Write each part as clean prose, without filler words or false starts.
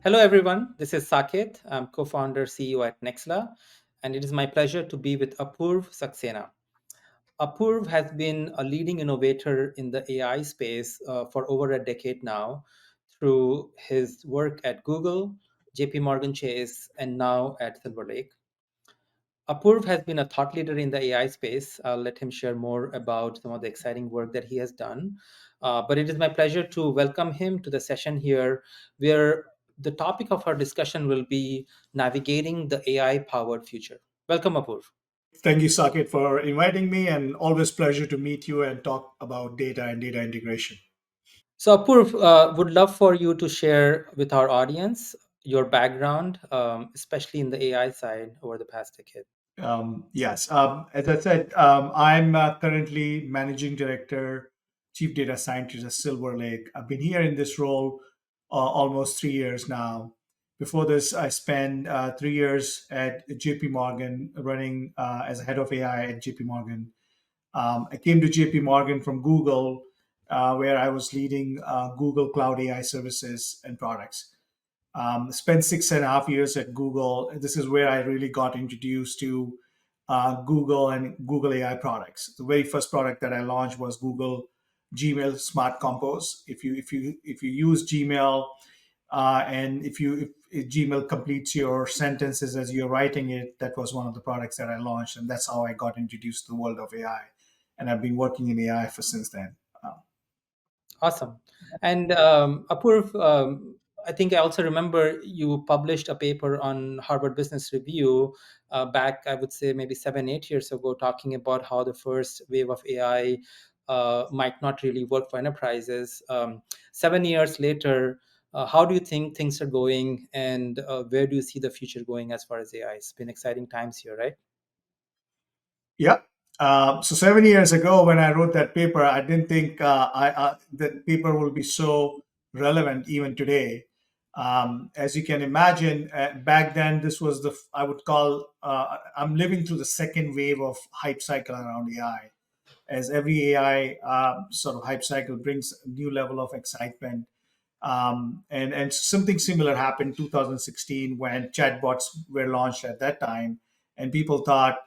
Hello, everyone. This is Saket. I'm co founder, CEO at Nexla, and it is my pleasure to be with Apurv Saxena. Apurv has been a leading innovator in the AI space for over a decade now through his work at Google, JP Morgan Chase, and now at SilverLake. Apurv has been a thought leader in the AI space. I'll let him share more about some of the exciting work that he has done. But it is my pleasure to welcome him to the session here, where the topic of our discussion will be navigating the AI powered future. Welcome, Apurv. Thank you, Saket, for inviting me, and always pleasure to meet you and talk about data and data integration. So, Apurv, would love for you to share with our audience your background, especially in the AI side over the past decade. Yes, as I said, I'm currently managing director, chief data scientist at SilverLake. I've been here in this role almost 3 years now. Before this, I spent 3 years at JP Morgan running as a head of AI at JP Morgan. I came to JP Morgan from Google, where I was leading Google Cloud AI services and products. Spent 6.5 years at Google. This is where I really got introduced to Google and Google AI products. The very first product that I launched was Google Gmail Smart Compose. If you use Gmail and if Gmail completes your sentences as you're writing it, that was one of the products that I launched, and that's how I got introduced to the world of AI. And I've been working in AI for since then. Awesome. And Apurv, I think I also remember you published a paper on Harvard Business Review back, I would say, maybe 7, 8 years ago, talking about how the first wave of AI might not really work for enterprises. 7 years later, how do you think things are going, and where do you see the future going as far as AI? It's been exciting times here, right? Yeah. So 7 years ago, when I wrote that paper, I didn't think that paper will be so relevant even today. As you can imagine, back then this was I would call I'm living through the second wave of hype cycle around AI. As every AI sort of hype cycle brings a new level of excitement. And something similar happened in 2016 when chatbots were launched at that time, and people thought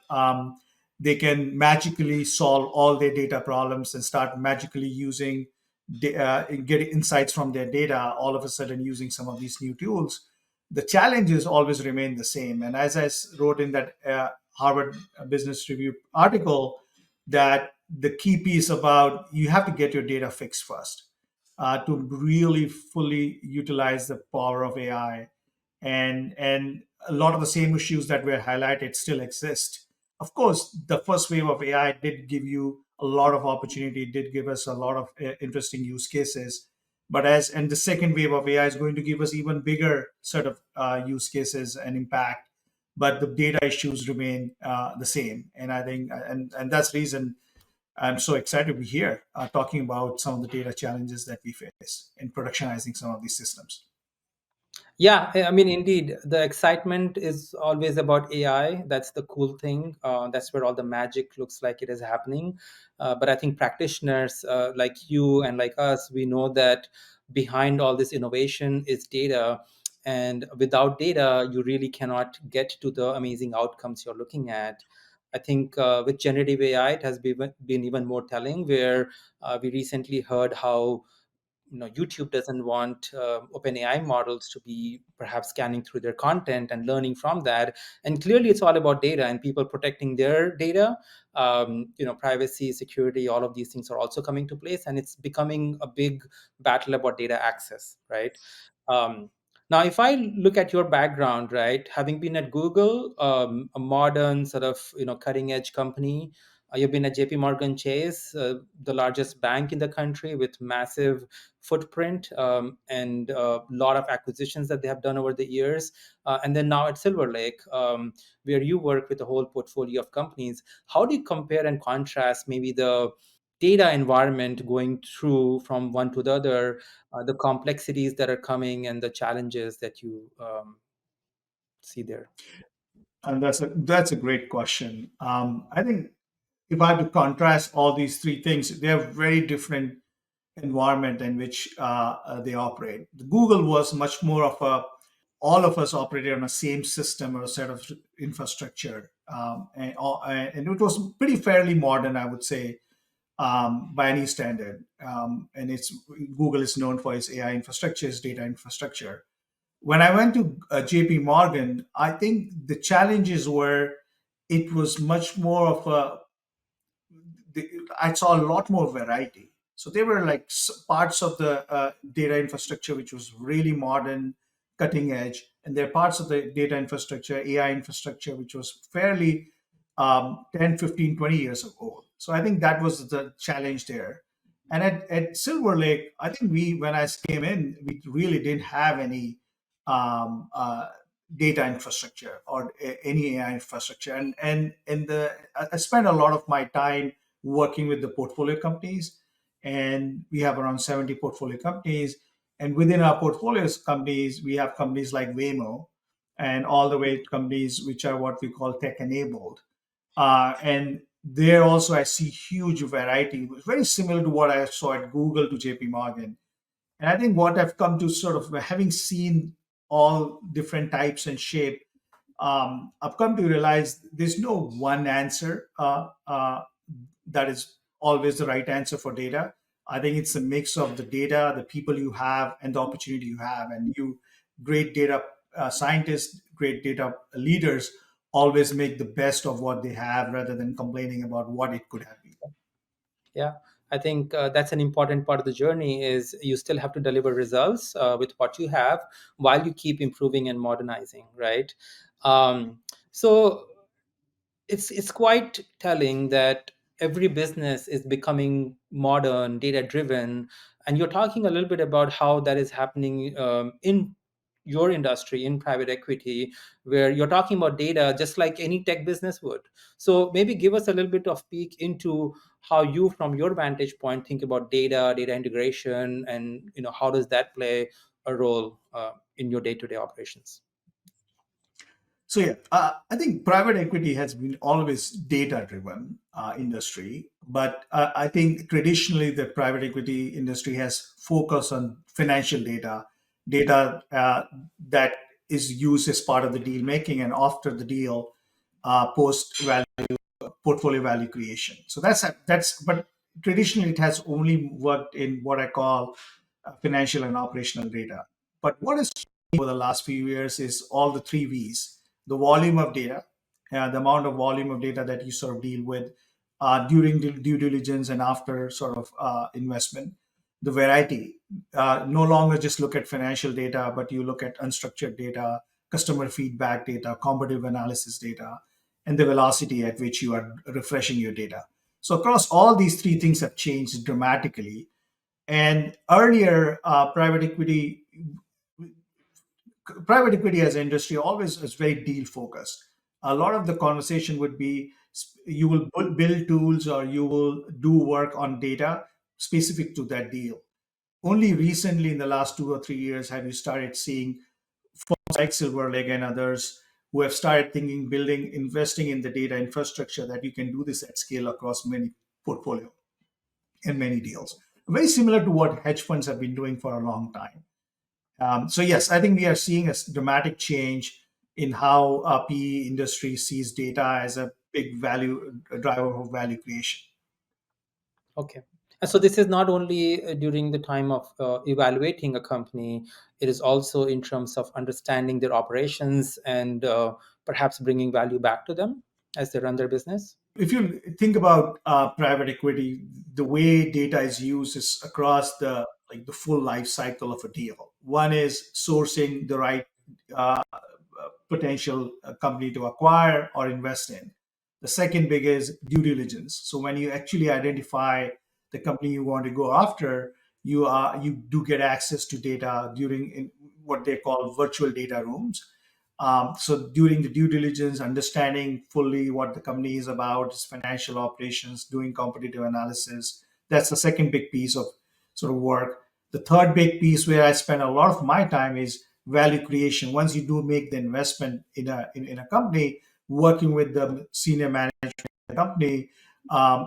they can magically solve all their data problems and start magically using getting insights from their data all of a sudden using some of these new tools. The challenges always remain the same, and as wrote in that Harvard Business Review article, that the key piece about you have to get your data fixed first to really fully utilize the power of AI. And a lot of the same issues that were highlighted still exist. Of course, the first wave of AI did give you a lot of opportunity, did give us a lot of interesting use cases. But as and the second wave of AI is going to give us even bigger sort of use cases and impact. But the data issues remain the same, and I think, and that's the reason I'm so excited to be here talking about some of the data challenges that we face in productionizing some of these systems. Yeah, I mean, indeed, the excitement is always about AI. That's the cool thing. That's where all the magic looks like it is happening. But I think practitioners like you and like us, we know that behind all this innovation is data. And without data, you really cannot get to the amazing outcomes you're looking at. I think with generative AI, it has been even more telling, where we recently heard how YouTube doesn't want OpenAI models to be perhaps scanning through their content and learning from that. And clearly it's all about data and people protecting their data. Privacy, security, all of these things are also coming to place, and it's becoming a big battle about data access, right? um, Now, if I look at your background, right, having been at Google, a modern sort of cutting edge company, you've been at JP Morgan Chase, the largest bank in the country with massive footprint, and a lot of acquisitions that they have done over the years. And then now at Silver Lake, where you work with a whole portfolio of companies. How do you compare and contrast maybe the data environment going through from one to the other, the complexities that are coming and the challenges that you see there? And that's a great question. I think if I had to contrast all these three things, they are very different environment in which they operate. Google was much more of a all of us operated on a same system or a set of infrastructure, and it was pretty fairly modern, I would say, by any standard. And it's Google is known for its AI infrastructure, its data infrastructure. When I went to JP Morgan, I think the challenges were it was much more of a I saw a lot more variety. So there were like parts of the data infrastructure which was really modern, cutting edge, and there are parts of the data infrastructure, AI infrastructure, which was fairly 10, 15, 20 years ago. So I think that was the challenge there. And at Silver Lake, I think when I came in, we really didn't have any um, uh, data infrastructure or any AI infrastructure. I spent a lot of my time working with the portfolio companies, and we have around 70 portfolio companies. And within our portfolios companies, we have companies like Waymo, and all the way to companies which are what we call tech enabled. And there also I see huge variety, very similar to what I saw at Google to JP Morgan. And I think what I've come to sort of having seen all different types and shape, I've come to realize there's no one answer that is always the right answer for data. I think it's a mix of the data, the people you have, and the opportunity you have. And great data scientists, great data leaders, always make the best of what they have rather than complaining about what it could have been. Yeah, I think that's an important part of the journey is you still have to deliver results with what you have while you keep improving and modernizing, right? Um, so it's quite telling that every business is becoming modern, data driven, and you're talking a little bit about how that is happening in your industry in private equity, where you're talking about data just like any tech business would. So maybe give us a little bit of peek into how you, from your vantage point, think about data integration, and how does that play a role in your day-to-day operations. So yeah, I think private equity has been always data-driven industry, but I think traditionally the private equity industry has focused on financial data, data that is used as part of the deal making and after the deal, post value portfolio value creation. So but traditionally it has only worked in what I call financial and operational data. But what has changed over the last few years is all the three V's: the volume of data, the amount of volume of data that you sort of deal with during the due diligence and after sort of investment, the variety. No longer just look at financial data, but you look at unstructured data, customer feedback data, competitive analysis data, and the velocity at which you are refreshing your data. So across all these three things have changed dramatically. And earlier, private equity as an industry always is very deal focused. A lot of the conversation would be you will build tools or you will do work on data specific to that deal. Only recently, in the last 2 or 3 years, have you started seeing firms like SilverLake and others who have started thinking, building, investing in the data infrastructure that you can do this at scale across many portfolio and many deals. Very similar to what hedge funds have been doing for a long time. So yes, I think we are seeing a dramatic change in how PE industry sees data as a big value a driver of value creation. Okay. And so this is not only during the time of evaluating a company, it is also in terms of understanding their operations and perhaps bringing value back to them as they run their business. If you think about private equity, the way data is used is across the full life cycle of a deal. One is sourcing the right uh, potential company to acquire or invest in. The second big is due diligence. So when you actually identify the company you want to go after, you do get access to data during what they call virtual data rooms. So during the due diligence, understanding fully what the company is about, its financial operations, doing competitive analysis, that's the second big piece of sort of work. The third big piece where I spend a lot of my time is value creation. Once you do make the investment in a company, working with the senior management of the company,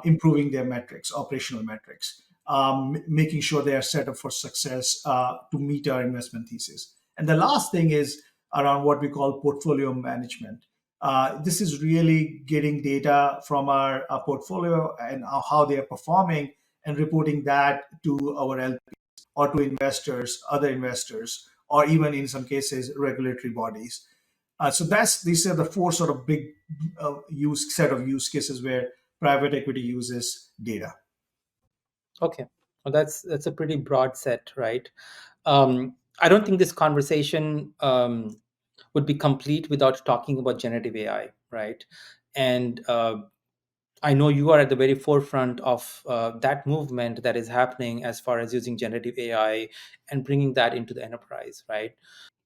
improving their metrics, operational metrics, making sure they are set up for success to meet our investment thesis. And the last thing is around what we call portfolio management. This is really getting data from our portfolio and how they are performing and reporting that to our LPs or to investors, other investors, or even in some cases regulatory bodies. So that's these are the four sort of big use set of use cases where private equity uses data. Okay, well, that's a pretty broad set, right? I don't think this conversation would be complete without talking about generative AI, right? And I know you are at the very forefront of that movement that is happening as far as using generative AI and bringing that into the enterprise, right?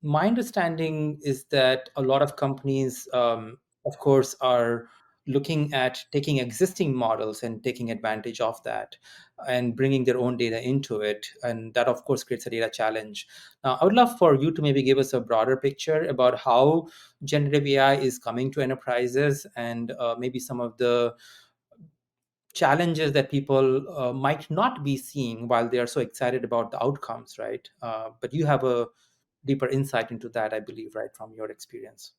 My understanding is that a lot of companies, of course, are looking at taking existing models and taking advantage of that and bringing their own data into it. And that, of course, creates a data challenge. Now, I would love for you to maybe give us a broader picture about how generative AI is coming to enterprises and maybe some of the challenges that people might not be seeing while they are so excited about the outcomes, right? But you have a deeper insight into that, I believe, right, from your experience.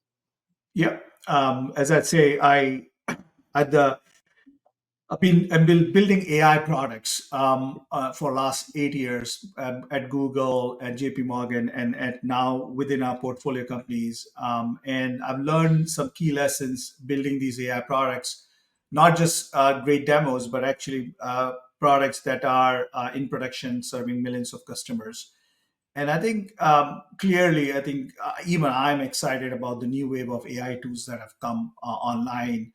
Yeah. As I'd say, I at the I've been building AI products for last 8 years at Google, at JP Morgan, and at now within our portfolio companies. And I've learned some key lessons building these AI products, not just great demos, but actually products that are in production, serving millions of customers. And I think clearly, I think even I'm excited about the new wave of AI tools that have come online.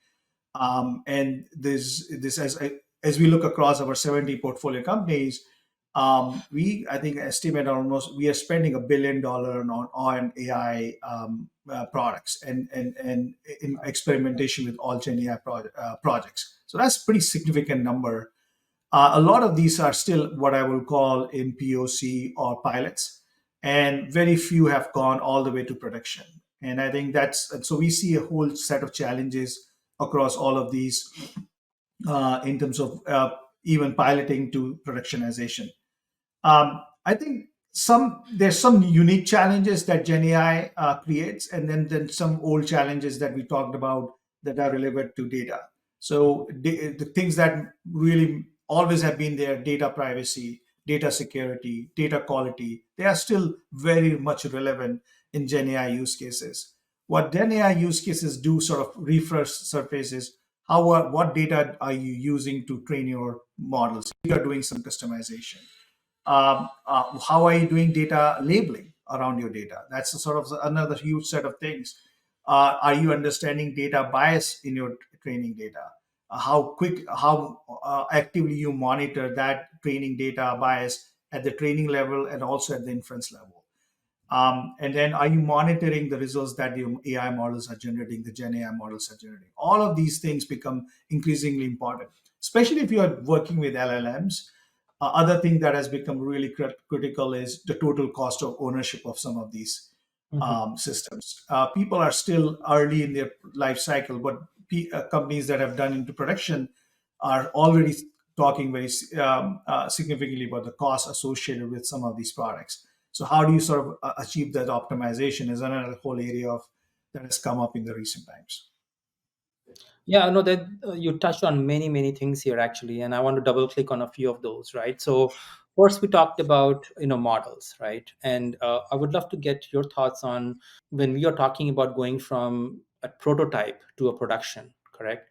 And this as we look across our 70 portfolio companies, we I think estimate almost we are spending $1 billion on AI products and in experimentation with all Gen AI projects. So that's a pretty significant number. A lot of these are still what I will call in POC or pilots, and very few have gone all the way to production. And I think that's so we see a whole set of challenges across all of these in terms of even piloting to productionization. I think there's some unique challenges that Gen AI creates, and then some old challenges that we talked about that are relevant to data. So the things that really always have been there: data privacy, data security, data quality. They are still very much relevant in Gen AI use cases. What Gen AI use cases do sort of refresh surfaces. What data are you using to train your models? You are doing some customization. How are you doing data labeling around your data? That's a sort of another huge set of things. Are you understanding data bias in your training data? How actively you monitor that training data bias at the training level and also at the inference level? And then are you monitoring the results that your AI models are generating, the Gen AI models are generating? All of these things become increasingly important, especially if you are working with LLMs. Other thing that has become really critical is the total cost of ownership of some of these Mhm. systems. People are still early in their life cycle, but companies that have done into production are already talking very significantly about the cost associated with some of these products. So how do you sort of achieve that optimization is another whole area of that has come up in the recent times. Yeah, I know that you touched on many things here actually, and I want to double click on a few of those, right? So, first we talked about models, right? And I would love to get your thoughts on when we are talking about going from a prototype to a production, correct?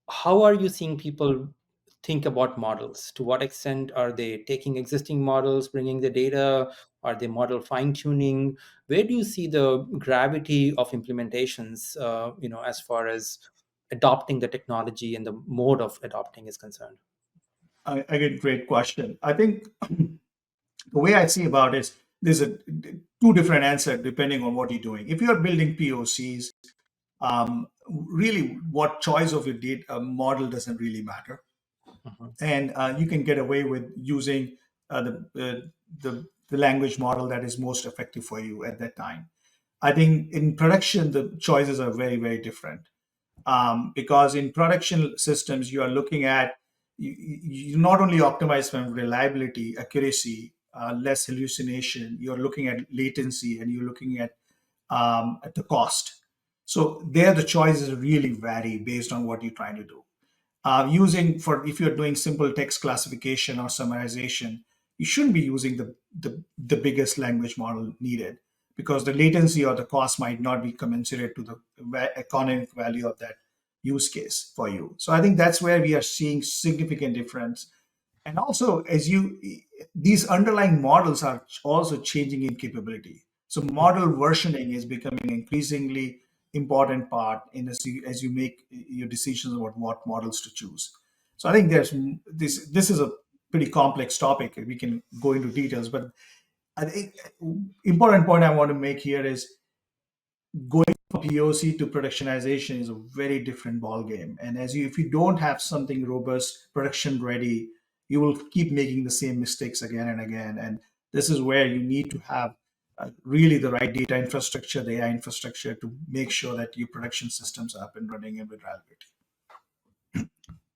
How are you seeing people think about models? To what extent are they taking existing models, bringing the data? Are they model fine tuning? Where do you see the gravity of implementations, as far as adopting the technology and the mode of adopting is concerned? Again, great question. I think the way I see about it is there's a two different answer depending on what you're doing. If you're building POCs, really what choice of your data model doesn't really matter, Mhm. and you can get away with using the language model that is most effective for you at that time. I think in production the choices are very different, because in production systems you are looking at you not only optimize from reliability, accuracy, less hallucination. You're looking at latency, and you're looking at at the cost. So there, the choices really vary based on what you're trying to do. Using for if you're doing simple text classification or summarization, you shouldn't be using the biggest language model needed, because the latency or the cost might not be commensurate to the economic value of that use case for you. So I think that's where we are seeing significant difference. And also, as you these underlying models are also changing in capability. So model versioning is becoming increasingly important part in as you make your decisions about what models to choose. So I think there's this is a pretty complex topic. We can go into details, but I think important point I want to make here is going from POC to productionization is a very different ball game. And if you don't have something robust, production ready, you will keep making the same mistakes again and again. And this is where you need to have really the right data infrastructure, the AI infrastructure, to make sure that your production systems are up and running and with reliability.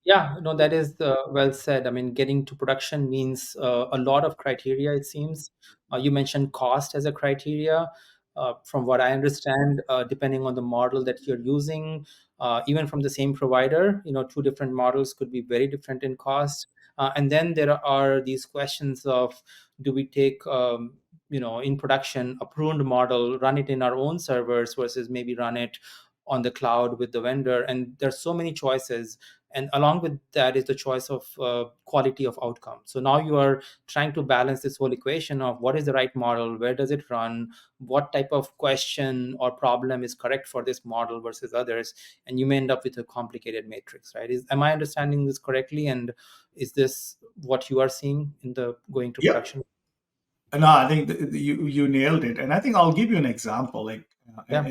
Yeah, no, that is well said. I mean, getting to production means a lot of criteria, it seems. You mentioned cost as a criteria. From what I understand, depending on the model that you're using, even from the same provider, two different models could be very different in cost. And then there are these questions of, do we take, in production, a pruned model, run it in our own servers versus maybe run it on the cloud with the vendor? And there's so many choices, and along with that is the choice of quality of outcome. So now you are trying to balance this whole equation of what is the right model, where does it run, what type of question or problem is correct for this model versus others, and you may end up with a complicated matrix, right? Am I understanding this correctly, and is this what you are seeing in the going to Yep. production? No, I think you nailed it, and I think I'll give you an example, like Yeah.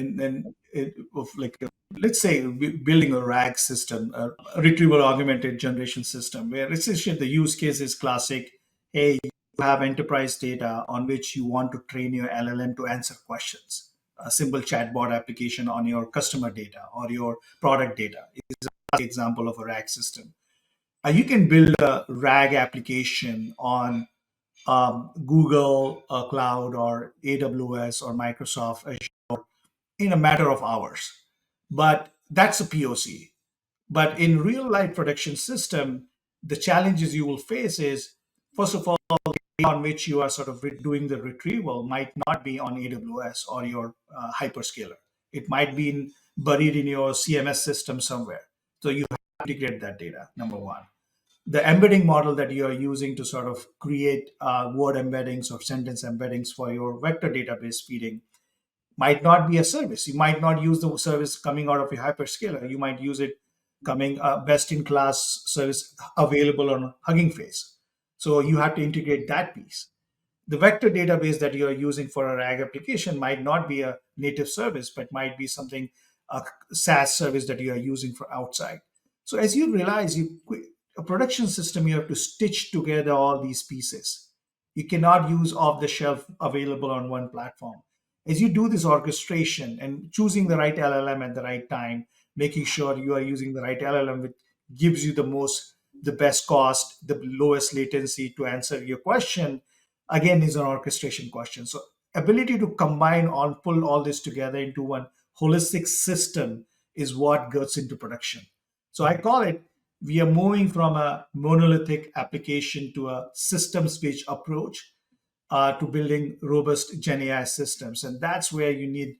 of like let's say building a RAG system, a retrieval augmented generation system, where essentially the use case is classic. Hey, you have enterprise data on which you want to train your LLM to answer questions. A simple chatbot application on your customer data or your product data is an example of a RAG system. You can build a RAG application on Google Cloud or AWS or Microsoft Azure in a matter of hours. But that's a POC. But in real life production system, the challenges you will face is, first of all, the data on which you are sort of doing the retrieval might not be on AWS or your hyperscaler. It might be buried in your CMS system somewhere. So you have to integrate that data, number one. The embedding model that you are using to sort of create word embeddings or sentence embeddings for your vector database feeding might not be a service. You might not use the service coming out of your hyperscaler. You might use it coming best in class service available on Hugging Face. So you have to integrate that piece. The vector database that you are using for a RAG application might not be a native service, but might be something, a SaaS service that you are using for outside. So as you realize, a production system, you have to stitch together all these pieces. You cannot use off the shelf available on one platform. As you do this orchestration and choosing the right LLM at the right time, making sure you are using the right LLM, which gives you the best cost, the lowest latency to answer your question, again is an orchestration question. So ability to combine all, pull all this together into one holistic system is what gets into production. So I call it, we are moving from a monolithic application to a systems based approach to building robust Gen AI systems. And that's where you need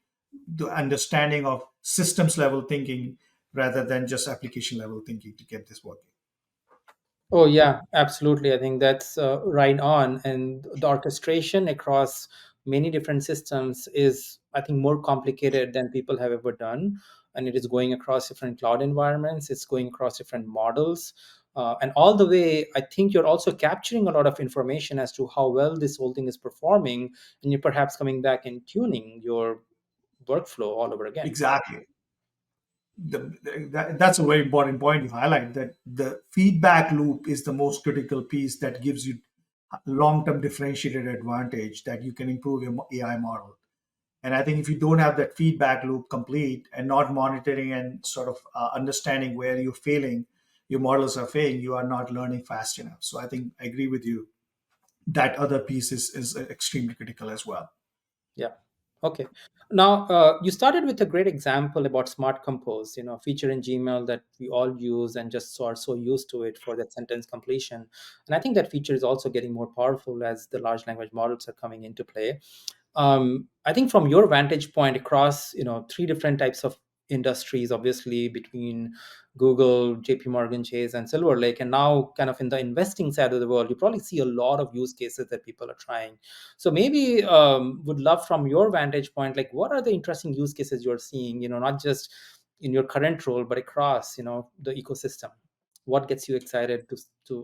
the understanding of systems level thinking rather than just application level thinking to get this working. Oh, yeah, absolutely. I think that's right on. And the orchestration across many different systems is, I think, more complicated than people have ever done. And it is going across different cloud environments, it's going across different models. And all the way, I think you're also capturing a lot of information as to how well this whole thing is performing. And you're perhaps coming back and tuning your workflow all over again. Exactly. That's a very important point you highlight, that the feedback loop is the most critical piece that gives you long-term differentiated advantage that you can improve your AI model. And I think if you don't have that feedback loop complete and not monitoring and sort of understanding where you're failing, your models are failing, you are not learning fast enough. So I think I agree with you. That other piece is extremely critical as well. Yeah. Okay. Now, you started with a great example about Smart Compose, a feature in Gmail that we all use and just so are so used to it for that sentence completion. And I think that feature is also getting more powerful as the large language models are coming into play. I think from your vantage point across, three different types of industries, obviously between Google, JP Morgan Chase, and SilverLake, and now kind of in the investing side of the world, you probably see a lot of use cases that people are trying. So maybe would love from your vantage point, like what are the interesting use cases you're seeing, not just in your current role, but across, the ecosystem. What gets you excited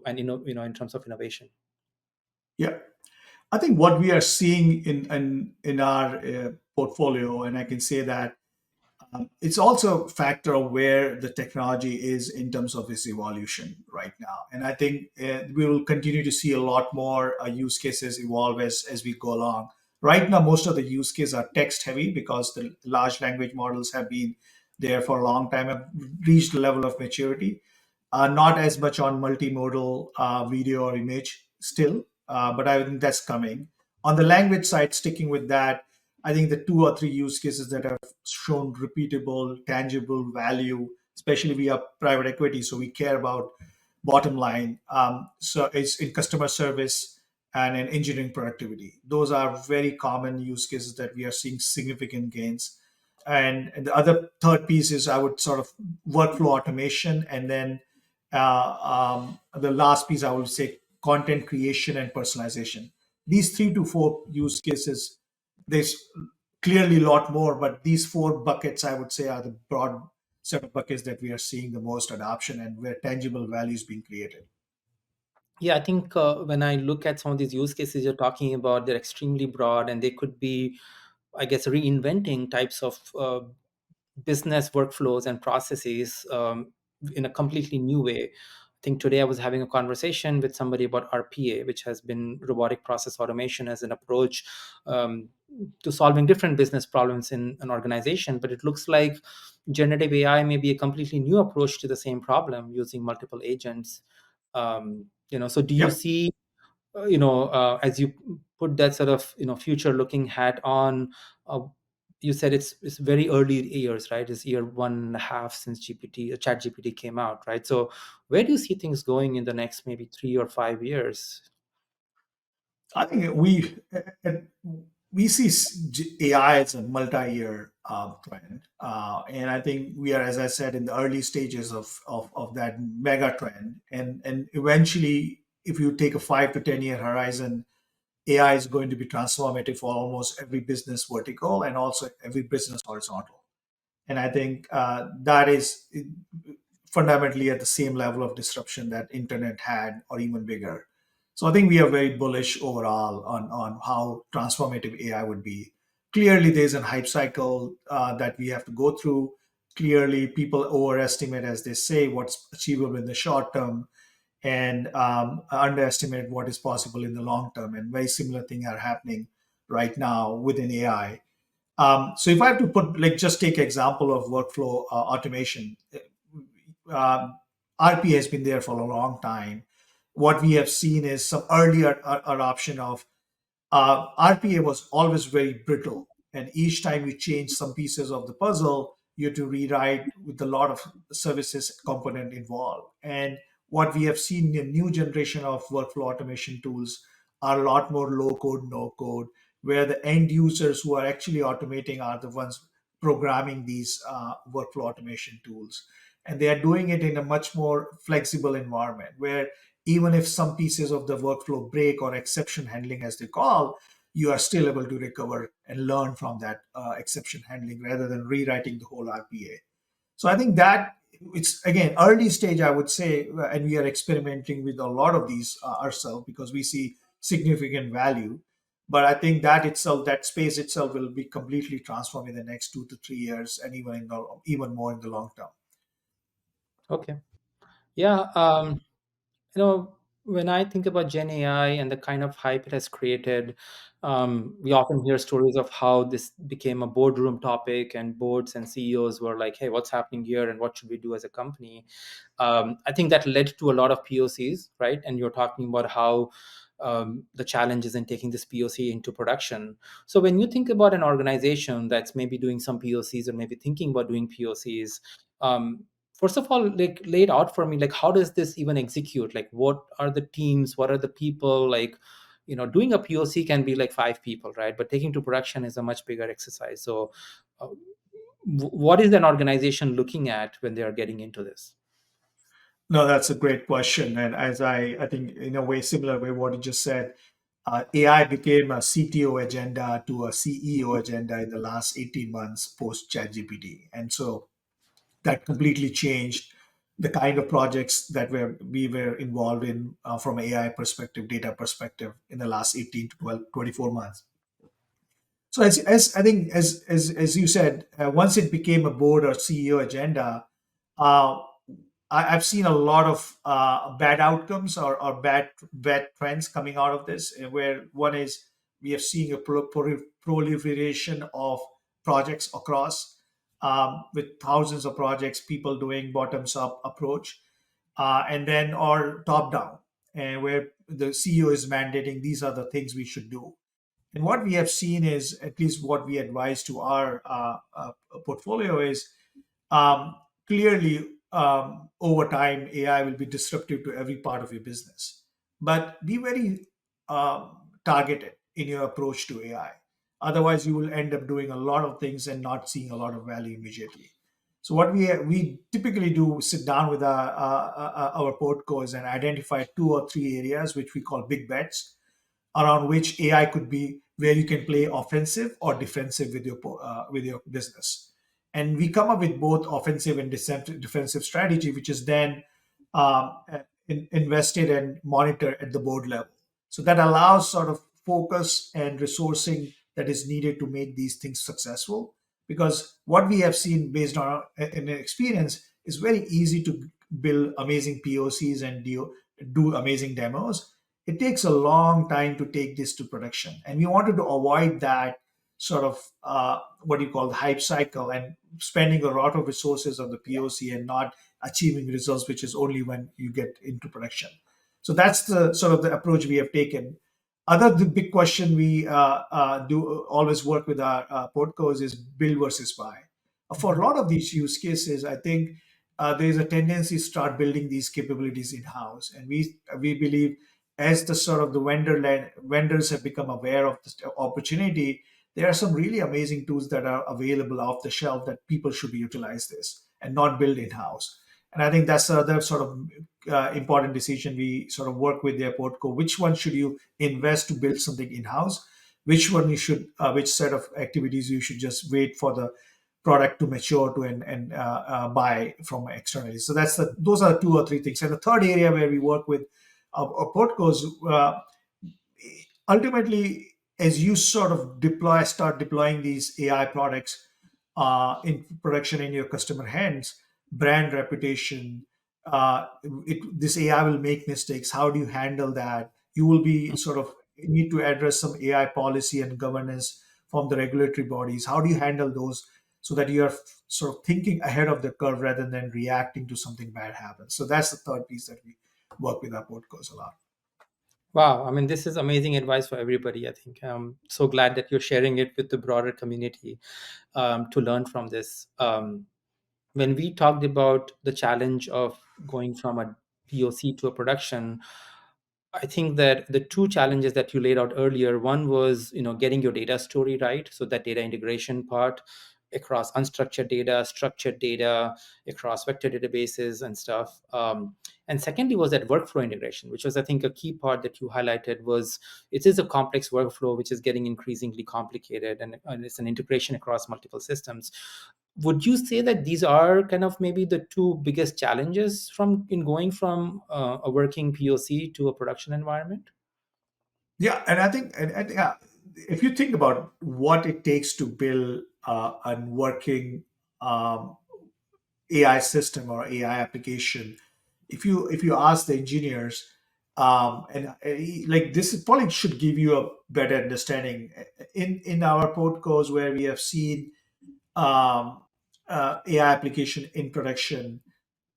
and in terms of innovation? Yeah. I think what we are seeing in our portfolio, and I can say that it's also a factor of where the technology is in terms of its evolution right now. And I think we will continue to see a lot more use cases evolve as we go along. Right now, most of the use cases are text heavy because the large language models have been there for a long time and reached a level of maturity. Not as much on multimodal video or image still, but I think that's coming. On the language side, sticking with that, I think the two or three use cases that have shown repeatable, tangible value, especially via private equity. So we care about bottom line. So it's in customer service and in engineering productivity. Those are very common use cases that we are seeing significant gains. And the other third piece is I would sort of workflow automation, and then the last piece I would say content creation and personalization. These 3 to 4 use cases, there's clearly a lot more, but these 4 buckets I would say are the broad set of buckets that we are seeing the most adoption and where tangible value is being created. Yeah, I think when I look at some of these use cases you're talking about, they're extremely broad and they could be, I guess, reinventing types of business workflows and processes in a completely new way. I think today I was having a conversation with somebody about RPA, which has been robotic process automation as an approach um, to solving different business problems in an organization. But it looks like generative AI may be a completely new approach to the same problem using multiple agents. So do you Yep. see as you put that sort of future looking hat on, uh, you said it's very early years, right? It's year 1.5 since chat GPT came out, right? So where do you see things going in the next maybe 3 or 5 years? I think we see AI as a multi-year trend, and I think we are, as I said, in the early stages of that mega trend, and eventually, if you take a 5 to 10 year horizon, AI is going to be transformative for almost every business vertical and also every business horizontal. And I think that is fundamentally at the same level of disruption that internet had or even bigger. So I think we are very bullish overall on how transformative AI would be. Clearly there's a hype cycle that we have to go through. Clearly people overestimate, as they say, what's achievable in the short term, and underestimate what is possible in the long term, and very similar things are happening right now within AI. So if I have to put, like, just take example of workflow automation, um, RP has been there for a long time. What we have seen is some earlier adoption of RPA was always very brittle, and each time you change some pieces of the puzzle, you have to rewrite with a lot of services component involved. And what we have seen in the new generation of workflow automation tools are a lot more low code, no code, where the end users who are actually automating are the ones programming these workflow automation tools. And they are doing it in a much more flexible environment where even if some pieces of the workflow break or exception handling, as they call, you are still able to recover and learn from that exception handling rather than rewriting the whole RPA. So I think that it's again early stage, I would say, and we are experimenting with a lot of these ourselves because we see significant value. But I think that itself, that space itself, will be completely transformed in the next 2 to 3 years, and even more in the long term. Okay. Yeah. When I think about Gen AI and the kind of hype it has created, we often hear stories of how this became a boardroom topic, and boards and CEOs were like, "Hey, what's happening here, and what should we do as a company?" I think that led to a lot of POCs, right? And you're talking about how the challenges in taking this POC into production. So when you think about an organization that's maybe doing some POCs or maybe thinking about doing POCs, first of all, like lay it out for me, like how does this even execute? Like what are the teams? What are the people? Like, doing a POC can be like 5 people, right? But taking to production is a much bigger exercise. So uh, what is an organization looking at when they are getting into this? No, that's a great question. And as I think in a way similar way what you just said, AI became a CTO agenda to a CEO agenda in the last 18 months post ChatGPT. And so that completely changed the kind of projects that we were involved in from AI perspective, data perspective in the last 18 to 12, 24 months. So as I think as you said, once it became a board or CEO agenda, uh, I've seen a lot of bad outcomes or bad trends coming out of this. Where one is we have seen a proliferation of projects across, with thousands of projects, people doing bottoms up approach, and then or top down, and where the CEO is mandating these are the things we should do. And what we have seen is, at least what we advise to our portfolio is, um, clearly, over time, AI will be disruptive to every part of your business. But be very targeted in your approach to AI. Otherwise, you will end up doing a lot of things and not seeing a lot of value immediately. So what we typically do, sit down with our portcos and identify 2 or 3 areas which we call big bets, around which AI could be where you can play offensive or defensive with your business. And we come up with both offensive and defensive strategy, which is then invested and monitored at the board level. So that allows sort of focus and resourcing that is needed to make these things successful. Because what we have seen based on in experience is very easy to build amazing POCs and do amazing demos. It takes a long time to take this to production, and we wanted to avoid that sort of what you call the hype cycle and spending a lot of resources on the POC and not achieving results, which is only when you get into production. So that's the sort of the approach we have taken. Other the big question we do always work with our portcos is build versus buy. For a lot of these use cases, I think there is a tendency to start building these capabilities in house, and we believe as the sort of the vendors have become aware of this opportunity, there are some really amazing tools that are available off the shelf that people should utilize this and not build in house. And I think that's the sort of important decision we sort of work with their portco. Which one should you invest to build something in house? Which one you should, which set of activities you should just wait for the product to mature to and buy from externally. So those are 2 or 3 things. And the third area where we work with portcos, ultimately, as you sort of start deploying these AI products in production in your customer hands, brand reputation, this AI will make mistakes. How do you handle that? You will be sort of need to address some AI policy and governance from the regulatory bodies. How do you handle those so that you are sort of thinking ahead of the curve rather than reacting to something bad happens? So that's the third piece that we work with our portcos a lot. Wow, I mean, this is amazing advice for everybody. I think I'm so glad that you're sharing it with the broader community, to learn from this. When we talked about the challenge of going from a POC to a production, I think that the two challenges that you laid out earlier, one was, getting your data story right. So that data integration part across unstructured data, structured data, across vector databases and stuff. And secondly was that workflow integration, which was, I think, a key part that you highlighted was it is a complex workflow, which is getting increasingly complicated, and it's an integration across multiple systems. Would you say that these are kind of maybe the two biggest challenges from in going from a working POC to a production environment? Yeah, and I think, if you think about what it takes to build a working um, AI system or AI application, if you ask the engineers, like this is probably should give you a better understanding in our portcos where we have seen um, AI application in production.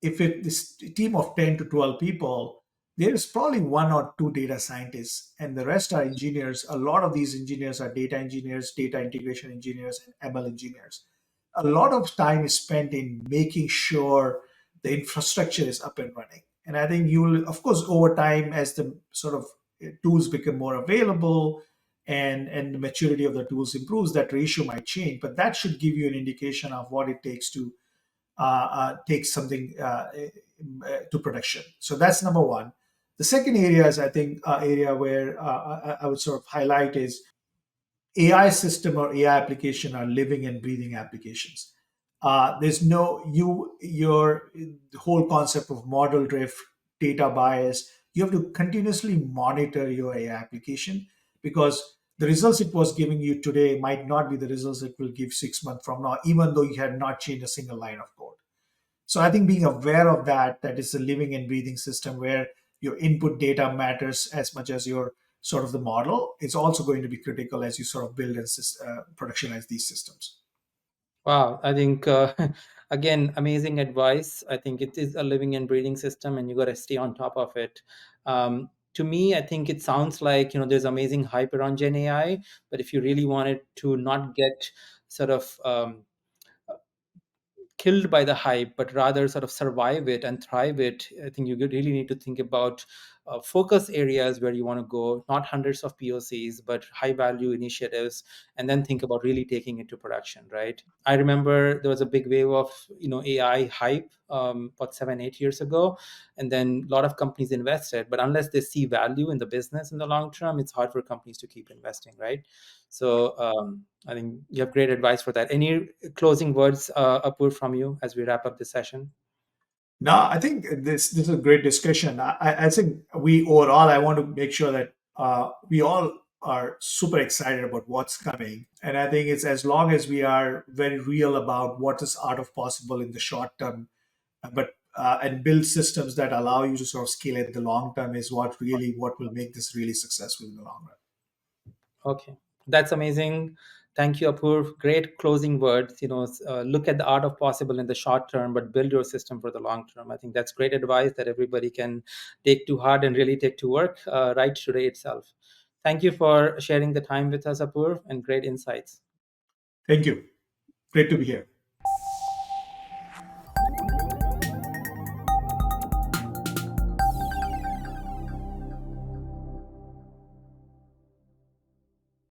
If it this team of 10 to 12 people, there's probably one or two data scientists, and the rest are engineers. A lot of these engineers are data engineers, data integration engineers, and ML engineers. A lot of time is spent in making sure the infrastructure is up and running. And I think you'll, of course, over time, as the sort of tools become more available and the maturity of the tools improves, that ratio might change. But that should give you an indication of what it takes to take something to production. So that's number one. The second area is, I think, area where I would sort of highlight is AI system or AI application are living and breathing applications. There's no your the whole concept of model drift, data bias. You have to continuously monitor your AI application because the results it was giving you today might not be the results it will give 6 months from now, even though you had not changed a single line of code. So I think being aware of that, that is a living and breathing system where your input data matters as much as your sort of the model, is also going to be critical as you sort of build and productionize these systems. Wow, I think again, amazing advice. I think it is a living and breathing system, and you got to stay on top of it. To me, I think it sounds like there's amazing hype around Gen AI, but if you really wanted to not get sort of killed by the hype, but rather sort of survive it and thrive it, I think you really need to think about focus areas where you want to go, not hundreds of POCs, but high value initiatives, and then think about really taking it to production, right? I remember there was a big wave of AI hype, about 7 8 years ago, and then a lot of companies invested, but unless they see value in the business in the long term, it's hard for companies to keep investing, right? So I think you have great advice for that. Any closing words, Apur, from you as we wrap up this session? No, I think this is a great discussion. I think we overall, I want to make sure that we all are super excited about what's coming, and I think it's as long as we are very real about what is art of possible in the short term, but and build systems that allow you to sort of scale it in the long term is what will make this really successful in the long run. Okay, that's amazing. Thank you, Apur. Great closing words. Look at the art of possible in the short term, but build your system for the long term. I think that's great advice that everybody can take to heart and really take to work right today itself. Thank you for sharing the time with us, Apur, and great insights. Thank you. Great to be here.